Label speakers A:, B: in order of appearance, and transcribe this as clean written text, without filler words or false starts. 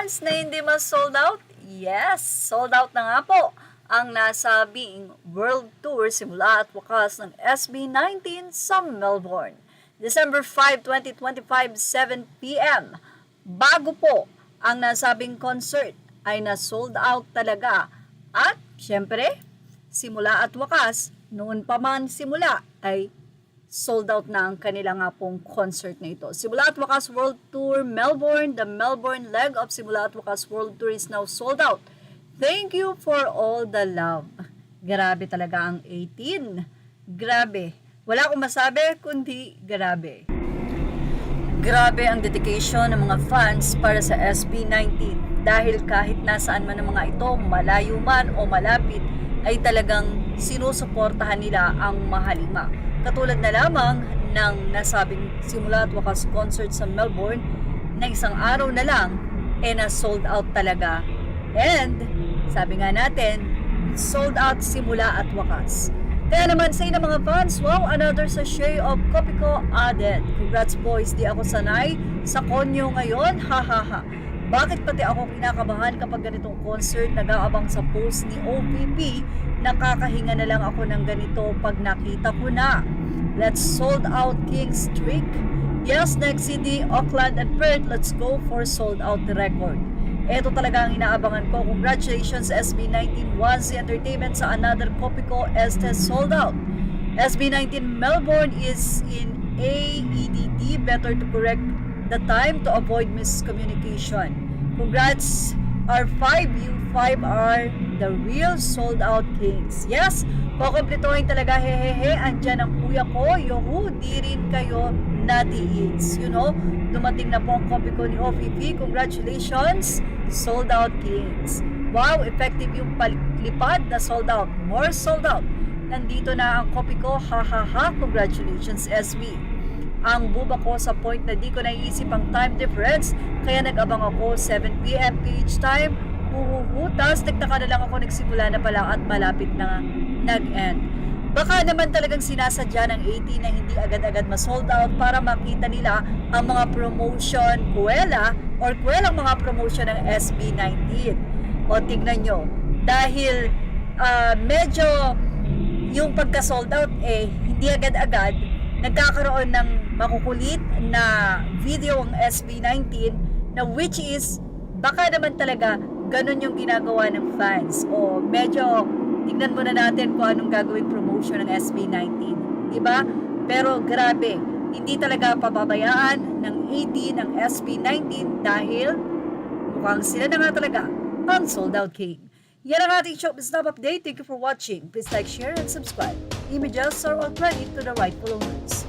A: fans na hindi mas sold out? Yes, sold out na nga po ang nasabing World Tour simula at wakas ng SB19 sa Melbourne. December 5, 2025, 7 p.m. Bago po ang nasabing concert ay na-sold out talaga. At syempre, simula at wakas, noon pa man simula ay sold out na ang kanila nga pong concert na ito. Simula at Wakas World Tour Melbourne, the Melbourne leg of Simula at Wakas World Tour is now sold out. Thank you for all the love. Grabe talaga ang 18. Grabe. Wala akong masabi kundi grabe. Grabe ang dedication ng mga fans para sa SB19 dahil kahit nasaan man ang mga ito, malayo man o malapit, ay talagang sinusuportahan nila ang mahalima. Katulad na lamang ng nasabing Simula at Wakas concert sa Melbourne na isang araw na lang na-sold out talaga. And sabi nga natin, sold out Simula at Wakas. Kaya naman sa inyo mga fans, wow, another sachet of Kopiko added. Congrats boys, di ako sanay sa konyo ngayon, hahaha. Bakit pati ako kinakabahan kapag ganitong concert, nag-aabang sa post ni OPP, nakakahinga na lang ako ng ganito pag nakita ko na. Let's sold out King's Streak. Yes, next city, Auckland and Perth, let's go for sold out record. Ito talaga ang inaabangan ko. Congratulations SB19 Onesie Entertainment sa another Kopiko Estes sold out. SB19 Melbourne is in AEDD, better to correct the time to avoid miscommunication. Congrats, R5, you 5 are the real sold out kings. Yes, kukumplituhin talaga, hehehe, andyan ang kuya ko, yuhu, di rin kayo natiis. You know, dumating na po ang copy ko ni OPP, congratulations, sold out kings. Wow, effective yung palipad na sold out, more sold out. Nandito na ang copy ko, hahaha, congratulations SB. Ang buba ko sa point na di ko naiisip ang time difference, kaya nag-abang ako 7 p.m. PH time, tapos nagtaka na lang ako nagsimula na pala at malapit na nag-end. Baka naman talagang sinasadya ng 80 na hindi agad-agad ma-sold out para makita nila ang mga promotion kuwelang mga promotion ng SB19. O tignan nyo, dahil medyo yung pagka-sold out hindi agad-agad, nagkakaroon ng makukulit na video ang SB19 na which is baka naman talaga ganun yung ginagawa ng fans o medyo tignan muna natin kung anong gagawin promotion ng SB19, diba? Pero grabe, hindi talaga pababayaan ng 18 ng SB19 dahil mukhang sila na nga talaga ang sold out king. Yan ang ating showbiz snap update. Thank you for watching. Please like, share, and subscribe. Images are already to the rightful owners.